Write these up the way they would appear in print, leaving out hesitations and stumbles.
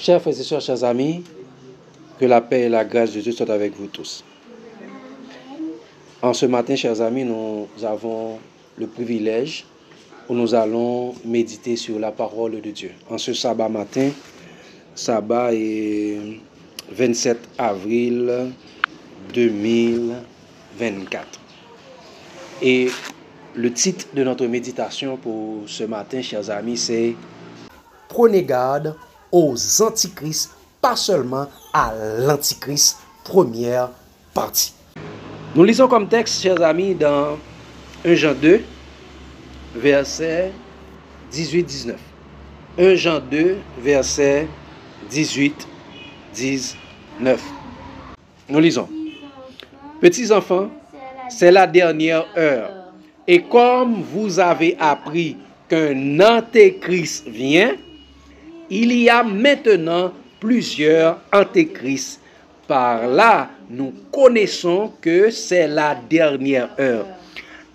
Chers frères et sœurs, chers amis, que la paix et la grâce de Dieu soient avec vous tous. En ce matin, chers amis, nous avons le privilège où nous allons méditer sur la parole de Dieu. En ce sabbat matin, sabbat est 27 avril 2024. Et le titre de notre méditation pour ce matin, chers amis, c'est « Prenez garde aux antichrists, pas seulement à l'antichrist », première partie. Nous lisons comme texte, chers amis, dans 1 Jean 2, verset 18-19. 1 Jean 2, verset 18-19. Nous lisons. Petits enfants, c'est la dernière heure. Et comme vous avez appris qu'un antéchrist vient, il y a maintenant plusieurs antéchrists. Par là, nous connaissons que c'est la dernière heure.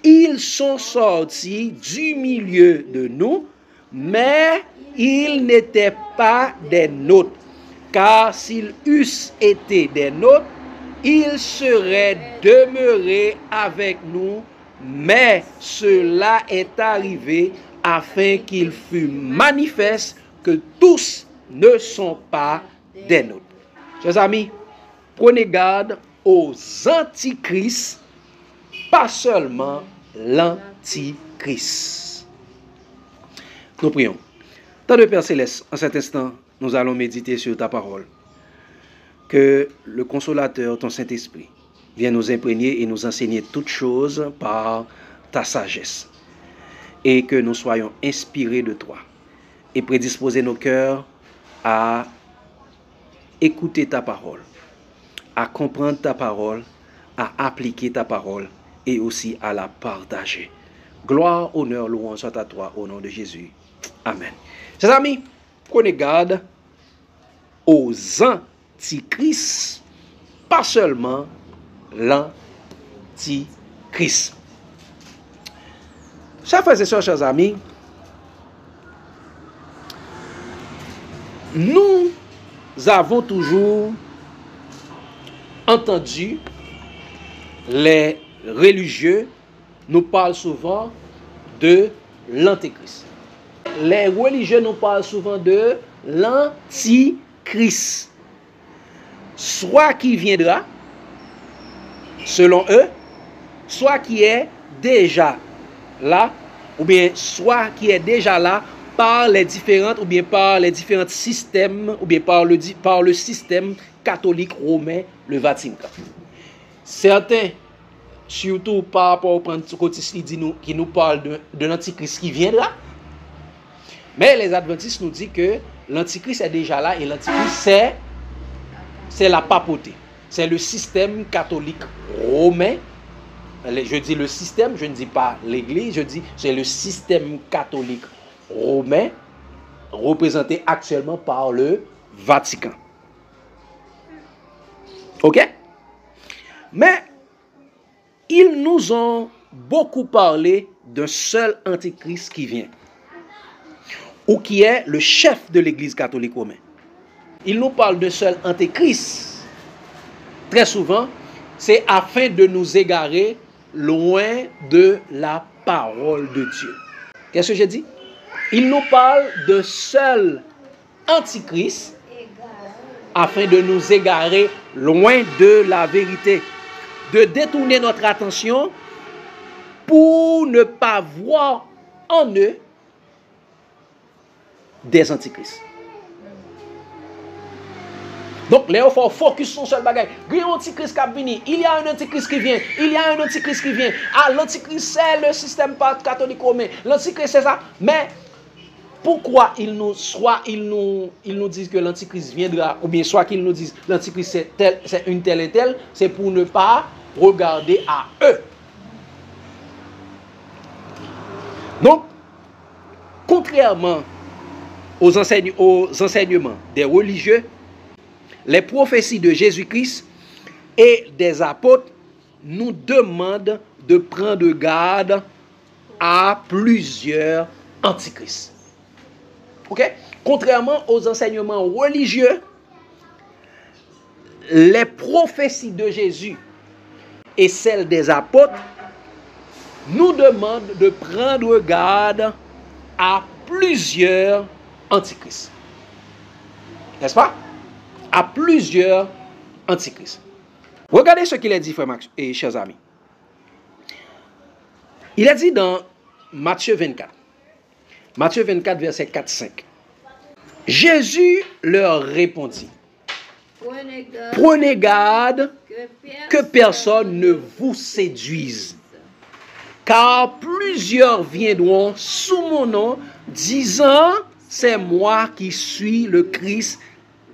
Ils sont sortis du milieu de nous, mais ils n'étaient pas des nôtres. Car s'ils eussent été des nôtres, ils seraient demeurés avec nous, mais cela est arrivé afin qu'il fût manifeste que tous ne sont pas des nôtres. Chers amis, prenez garde aux antichrists, pas seulement l'antichrist. Nous prions. Tant de Père Céleste, en cet instant, nous allons méditer sur ta parole. Que le Consolateur, ton Saint-Esprit, vienne nous imprégner et nous enseigner toutes choses par ta sagesse. Et que nous soyons inspirés de toi et prédisposer nos cœurs à écouter ta parole, à comprendre ta parole, à appliquer ta parole et aussi à la partager. Gloire, honneur, louange soit à toi au nom de Jésus. Amen. Chers amis, prenez garde aux antichrists, pas seulement l'antichrist. Chers frères et sœurs, chers amis, nous avons toujours entendu les religieux nous parlent souvent de l'antéchrist. Les religieux nous parlent souvent de l'antichrist. Soit qui viendra, selon eux, soit qui est déjà là, ou bien soit qui est déjà là par les différentes, ou bien par les différents systèmes, ou bien par le système catholique romain, le Vatican. Certains, surtout par rapport au pentecôtistes, qui nous parlent de l'antichrist qui viendra. Mais les adventistes nous disent que l'antichrist est déjà là et l'antichrist c'est la papauté. C'est le système catholique romain. Je dis le système, je ne dis pas l'église, je dis c'est le système catholique romain représenté actuellement par le Vatican. Ok? Mais ils nous ont beaucoup parlé d'un seul antéchrist qui vient, ou qui est le chef de l'église catholique romaine. Ils nous parlent d'un seul antéchrist. Très souvent, c'est afin de nous égarer loin de la parole de Dieu. Qu'est-ce que j'ai dit? Ils nous parlent d'un seul antichrist afin de nous égarer loin de la vérité, de détourner notre attention pour ne pas voir en eux des antichrists. Donc, là, il faut focus sur seul bagage. Il y a un antichrist qui vient. Il y a un antichrist qui vient. Il y a un antichrist qui vient. Ah, l'antichrist, c'est le système catholique romain. L'antichrist, c'est ça. Mais pourquoi ils nous disent que l'antichrist viendra, ou bien soit qu'ils nous disent l'antichrist c'est une telle et telle, c'est pour ne pas regarder à eux. Donc, contrairement aux enseignements des religieux, les prophéties de Jésus-Christ et des apôtres nous demandent de prendre garde à plusieurs antichrists. Ok? Contrairement aux enseignements religieux, les prophéties de Jésus et celles des apôtres nous demandent de prendre garde à plusieurs antichrists. N'est-ce pas? À plusieurs antichrists. Regardez ce qu'il a dit, frères et chers amis. Il a dit dans Matthieu 24. Matthieu 24, verset 4-5. Jésus leur répondit. Prenez garde que personne ne vous séduise. Car plusieurs viendront sous mon nom, disant, c'est moi qui suis le Christ,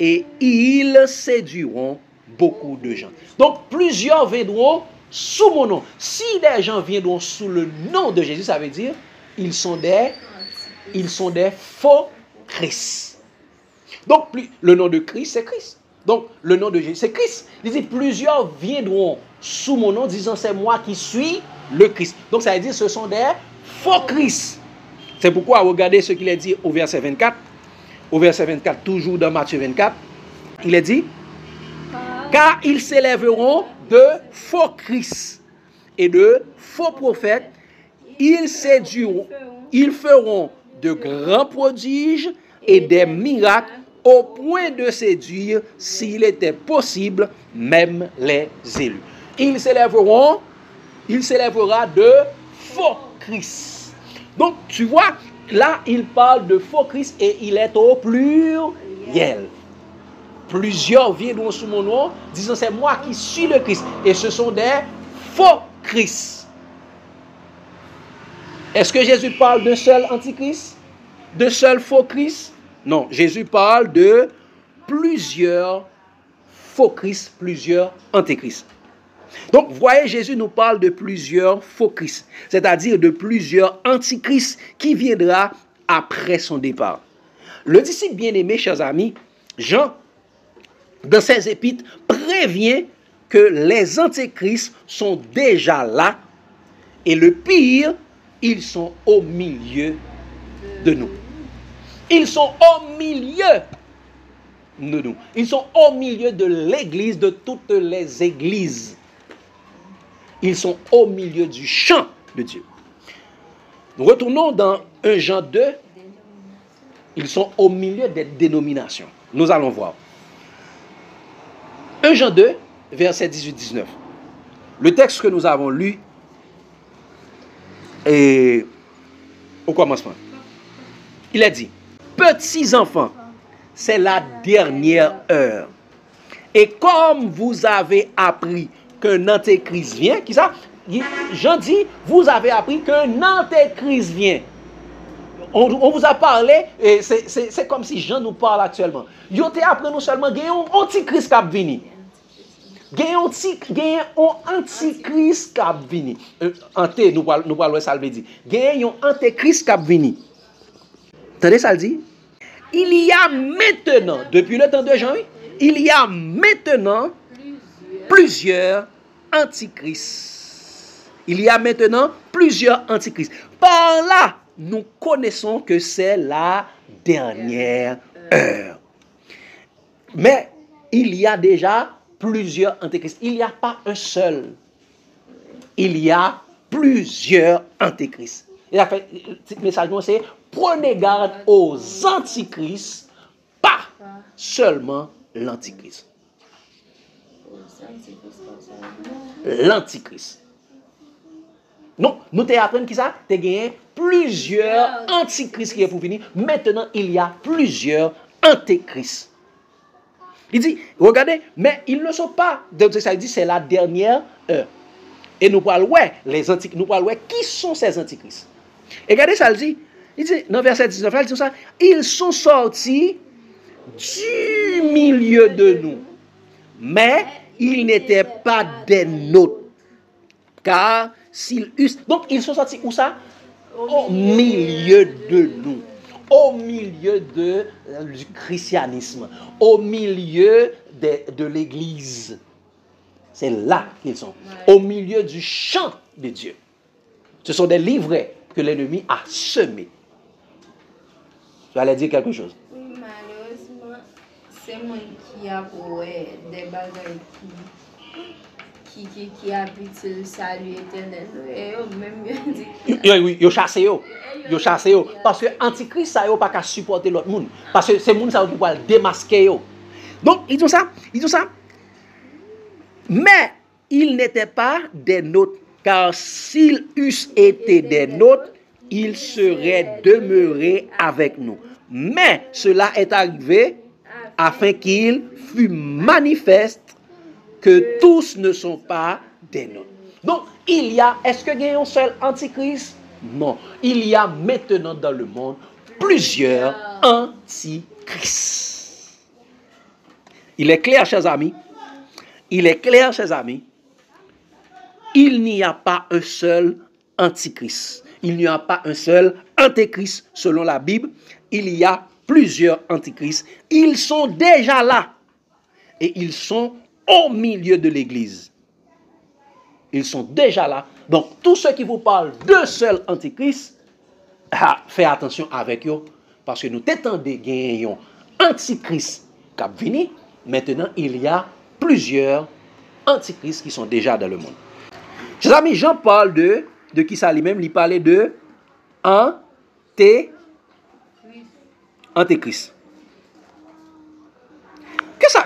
et ils séduiront beaucoup de gens. Donc, plusieurs viendront sous mon nom. Si des gens viendront sous le nom de Jésus, ça veut dire, ils sont des faux Christ. Donc, le nom de Christ, c'est Christ. Donc, le nom de Jésus, c'est Christ. Il dit, plusieurs viendront sous mon nom, disant, c'est moi qui suis le Christ. Donc, ça veut dire, ce sont des faux Christ. C'est pourquoi, regardez ce qu'il a dit au verset 24. Au verset 24, toujours dans Matthieu 24, il a dit, car ils s'élèveront de faux Christ et de faux prophètes, ils séduiront, ils feront de grands prodiges et des miracles au point de séduire, s'il était possible, même les élus. Il s'élèvera de faux Christ. Donc, tu vois, là, il parle de faux Christ et il est au pluriel. Plusieurs viendront sous mon nom, disant c'est moi qui suis le Christ. Et ce sont des faux Christ. Est-ce que Jésus parle d'un seul antichrist? D'un seul faux Christ? Non, Jésus parle de plusieurs faux Christ, plusieurs antichrists. Donc, voyez, Jésus nous parle de plusieurs faux Christ, c'est-à-dire de plusieurs antichrists qui viendra après son départ. Le disciple bien-aimé, chers amis, Jean, dans ses épîtres, prévient que les antichrists sont déjà là et le pire, ils sont au milieu de nous. Ils sont au milieu de nous. Ils sont au milieu de l'église, de toutes les églises. Ils sont au milieu du champ de Dieu. Nous retournons dans 1 Jean 2. Ils sont au milieu des dénominations. Nous allons voir. 1 Jean 2, verset 18-19. Le texte que nous avons lu est au commencement. Il a dit, petits enfants, c'est la dernière heure. Et comme vous avez appris qu'un antéchrist vient, qui ça? Jean dit, vous avez appris qu'un antéchrist vient. On vous a parlé, et c'est comme si Jean nous parle actuellement. Yo te appris nous seulement, il y a un antichrist qui a venu. Il y a un antichrist qui a venu. Nous parlons ça le dit. Il y a un antéchrist qui a venu. Attendez, ça le dit. Il y a maintenant, depuis le temps de Jean, il y a maintenant plusieurs antichrists. Il y a maintenant plusieurs antichrists. Par là, nous connaissons que c'est la dernière heure. Mais il y a déjà plusieurs antichrists. Il n'y a pas un seul. Il y a plusieurs antichrists. Et le petit message, c'est prenez garde aux antichrists, pas seulement l'antichrist. L'antichrist. Non, nous t'apprenons qui ça? Tu as gagné plusieurs antichrists qui est pour venir. Maintenant, il y a plusieurs antichrists. Il dit, regardez, mais ils ne sont pas. Donc ça dit, c'est la dernière heure. Et nous parlons, nous parlons, qui sont ces antichrists? Et regardez ça, il dit, dans verset 19, il dit ça, ils sont sortis du milieu de nous, mais ils n'étaient pas des nôtres. Car s'ils eussent... Donc, ils sont sortis où ça? Au milieu de nous. Au milieu du christianisme. Au milieu de l'église. C'est là qu'ils sont. Au milieu du champ de Dieu. Ce sont des livrets que l'ennemi a semés. Tu allais dire quelque chose. Oui, malheureusement, c'est moi qui a des bagages qui habitent le salut éternel. Et eux même dit Oui, yo chassé yo. Yo chassé yo. Parce que Antichrist, ça yo pas qu'à supporter l'autre monde. Parce que c'est monde ça qui va démasquer yo. Donc, ils ont ça. Mais ils n'étaient pas des nôtres. Car s'ils eussent été des nôtres, ils seraient demeurés avec nous. Mais cela est arrivé afin qu'il fût manifeste que tous ne sont pas des nôtres. Donc, est-ce qu'il y a un seul antichrist? Non. Il y a maintenant dans le monde plusieurs antichrists. Il est clair, chers amis. Il n'y a pas un seul antichrist. Il n'y a pas un seul antéchrist selon la Bible. Il y a plusieurs antichrists. Ils sont déjà là. Et ils sont au milieu de l'église. Ils sont déjà là. Donc, tous ceux qui vous parlent d'un seul antichrist, faites attention avec eux. Parce que nous t'étendons gagnons antichrist qui a venu. Maintenant, il y a plusieurs antichrists qui sont déjà dans le monde. Chers amis, Jean parle de qui ça lui-même? Il parlait de antéchrist.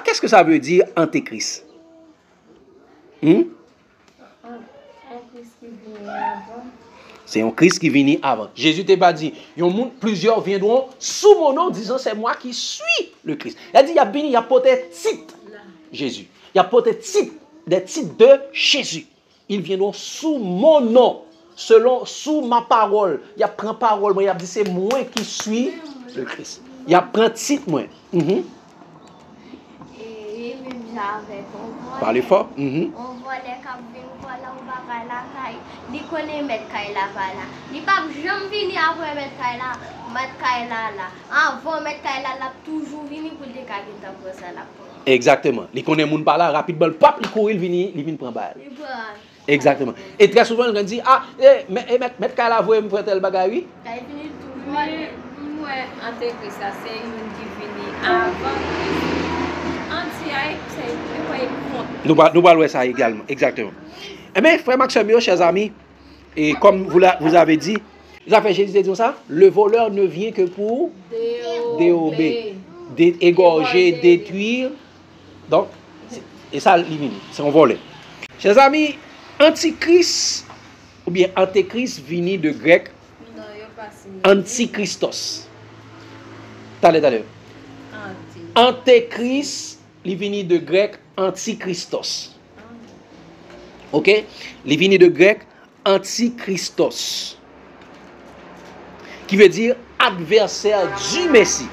Qu'est-ce que ça veut dire antéchrist? C'est un Christ qui vient avant. Jésus t'a pas dit, plusieurs viendront sous mon nom disant c'est moi qui suis le Christ. Il a dit, il y a peut-être titre Jésus. Il y a peut-être des titres de Jésus. Ils viendront sous mon nom, sous ma parole. Il y a pris parole, moi, il a dit c'est moi qui suis le Christ. Il y a pris titre moi. Parlez fort. On voit les cabines, voilà, on va faire la caille. Ils connaissent mettre caille là, là. Ils ne peuvent jamais venir après mettre caille là. Avant mettre caille là, toujours venir pour les cailles pour ça là. Exactement. Ils connaissent moun par là, rapidement, le pape, il court, il vient prendre balle. Exactement. Et très souvent, on dit, mettre caille là, vous me faire tel bagage, oui? Moi, antéchrist, ça c'est une qui vient avant. Nous parlons ça également, exactement. Eh bien, frère Maxime, chers amis, et comme vous avez dit, Jésus dit ça, le voleur ne vient que pour dérober, égorger, détruire. Donc, et ça, c'est un volet. Chers amis, antichrist, ou bien antéchrist, vient de grec, antichristos. Attendez. Antéchrist, il vient de grec antichristos. Ok? Il vient de grec antichristos. Qui veut dire adversaire du Messie.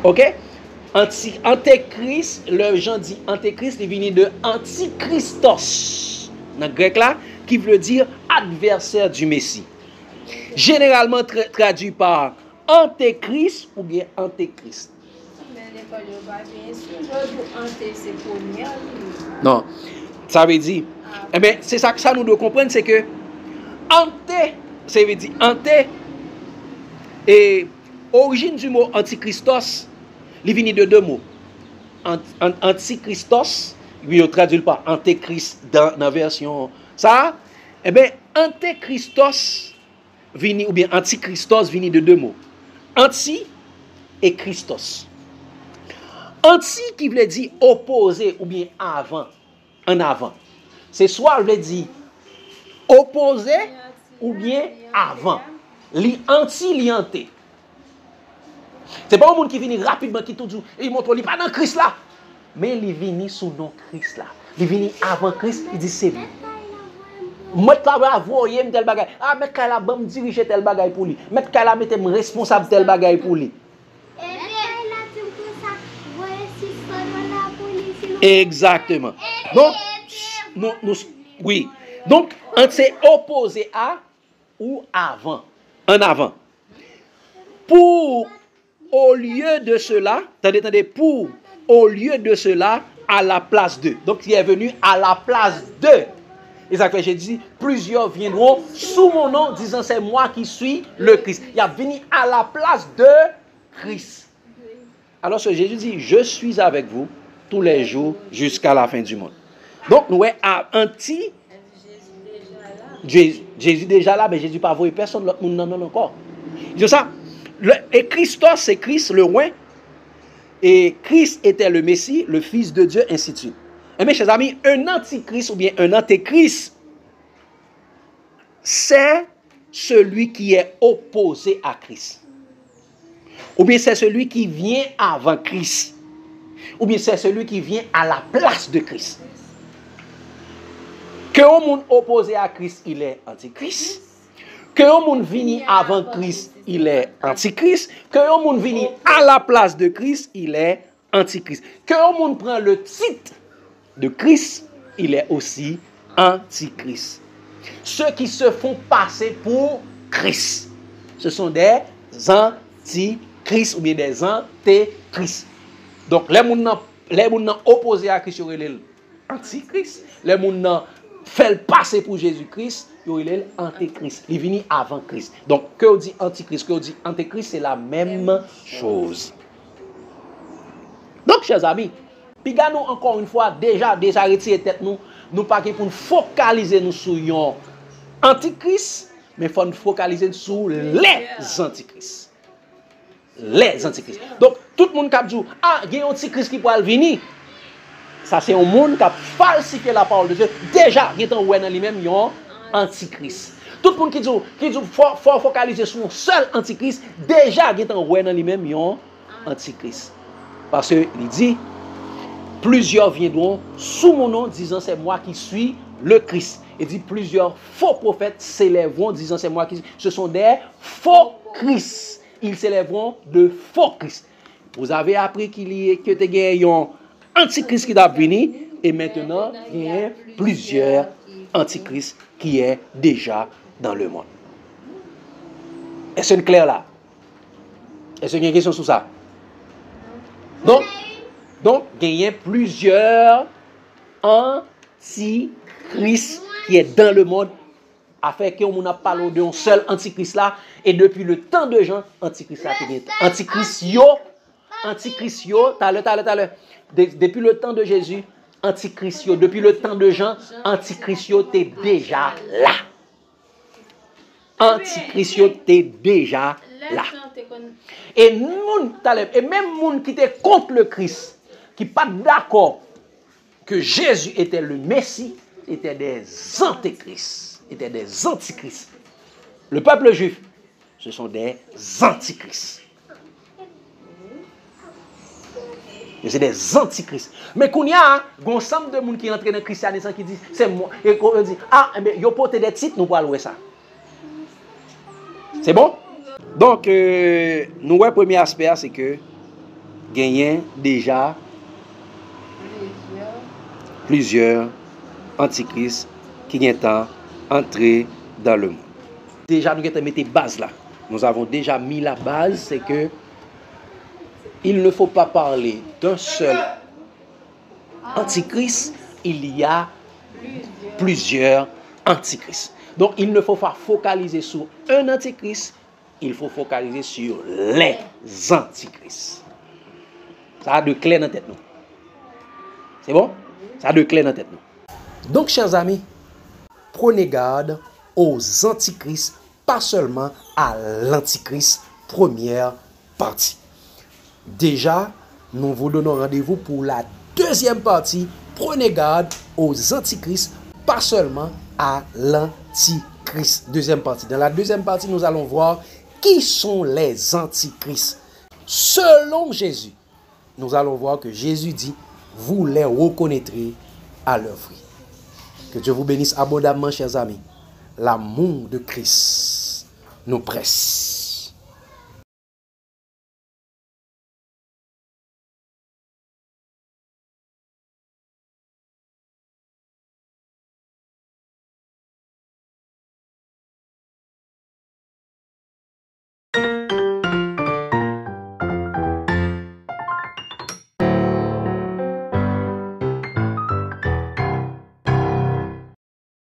Ok? Antéchrist, le gens dit antéchrist, il vient de antichristos. Dans le grec là, qui veut dire adversaire du Messie. Généralement traduit par antéchrist ou bien antéchrist. Non, ça veut dire, eh bien, c'est ça que ça nous doit comprendre, c'est que anté, ça veut dire anté, et origine du mot antichristos, il vient de deux mots. Antichristos, lui on traduit pas antéchrist dans la version ça, eh bien, antéchristos vient, ou bien antichristos vient de deux mots. Anti et Christos. Anti qui veut dire opposé ou bien avant, en avant. C'est soit veut dire opposé ou bien avant. Li anti lianté. C'est pas un monde qui vient rapidement qui tout dit il montre il pas dans Christ là. Mais il vient sous nom Christ là. Il vient avant Christ, il dit c'est lui. Moi travaille voyer tel bagay. Ah mettre kala bam diriger tel bagay pour lui. Mettre kala mettre responsable tel bagay pour lui. Exactement. Donc oui. Donc c'est opposé à ou avant. En avant. Pour au lieu de cela, attendez, pour au lieu de cela à la place de. Donc il est venu à la place de. Et ça fait Jésus dit, plusieurs viendront sous mon nom, disant c'est moi qui suis le Christ. Il a venu à la place de Christ. Alors ce Jésus dit, je suis avec vous tous les jours jusqu'à la fin du monde. Donc nous sommes à anti. Jésus déjà là, mais Jésus pas voulu personne, l'autre monde non encore. C'est ça. Et Christos, c'est Christ, le roi. Et Christ était le Messie, le Fils de Dieu, ainsi de suite. Et mes chers amis, un antichrist ou bien un antéchrist, c'est celui qui est opposé à Christ. Ou bien c'est celui qui vient avant Christ. Ou bien c'est celui qui vient à la place de Christ. Que un monde opposé à Christ, il est antichrist. Que un monde vini avant Christ, il est antichrist. Que un monde vini à la place de Christ, il est antichrist. Que un monde prend le titre de Christ, il est aussi antichrist. Ceux qui se font passer pour Christ, ce sont des antichrists ou bien des antéchrists. Donc les gens opposés à Christ, ils sont antichrist. Les gens fait passer pour Jésus-Christ, il est l'antéchrist. Il vient avant Christ. Donc, que on dit antichrist, que on dit antéchrist, c'est la même chose. Donc, chers amis, puis nous encore une fois, déjà retiré tête nous pas pour nous focaliser nous sur yon antichrist, mais faut nous focaliser sur les antichrists. Les antichrists. Donc, tout le monde qui dit, il y a un antichrist qui peut venir. Ça, c'est un monde qui a falsifié la parole de Dieu. Déjà, il y a un lui-même, il y a un antichrist. Tout le monde qui dit faut focaliser sur un seul antichrist, déjà, il y a un lui-même, il y a un antichrist. Parce qu'il dit, plusieurs viendront sous mon nom, disant c'est moi qui suis le Christ. Il dit, plusieurs faux prophètes s'élèveront, disant c'est moi qui suis. Ce sont des faux Christ. Ils s'élèveront de faux Christ. Vous avez appris que tu as un antichrist qui est venu, et maintenant, il y a plusieurs antichrists qui est déjà dans le monde. Est-ce que c'est clair là? Est-ce qu'il y a une question sur ça? Donc, il y a plusieurs antichrists qui est dans le monde, afin qu'on a parlé d'un seul antichrist là, et depuis le temps de Jean, antichrist là, antichrist yo, t'as l'heure. Depuis le temps de Jésus, antichrist yo, depuis le temps de Jean, antichrist yo t'es déjà là. Antichrist yo t'es déjà là. Et même moun qui était contre le Christ, qui pas d'accord que Jésus était le Messie, étaient des antéchrists, étaient des antichrists. Le peuple juif, ce sont des antichrists. C'est des antichrists. Mais quand il y a un ensemble de monde qui entre dans le christianisme qui dit c'est moi, et qu'on dit mais yo porte des titres, nous parlons de ça. C'est bon? Donc nous le premier aspect c'est que gagnent déjà plusieurs antichrists qui sont entrés dans le monde. Déjà nous avons mis la base là. Nous avons déjà mis la base, c'est que il ne faut pas parler d'un seul antichrist, il y a plusieurs antichrists. Donc il ne faut pas focaliser sur un antichrist, il faut focaliser sur les antichrists. Ça a de clair dans la tête nous. C'est bon? Ça a de clair dans la tête nous. Donc chers amis, prenez garde aux antichrists, pas seulement à l'antichrist première partie. Déjà, nous vous donnons rendez-vous pour la deuxième partie. Prenez garde aux antichrists, pas seulement à l'antichrist. Deuxième partie. Dans la deuxième partie, nous allons voir qui sont les antichrists. Selon Jésus, nous allons voir que Jésus dit, vous les reconnaîtrez à leur fruit. Que Dieu vous bénisse abondamment, chers amis. L'amour de Christ nous presse.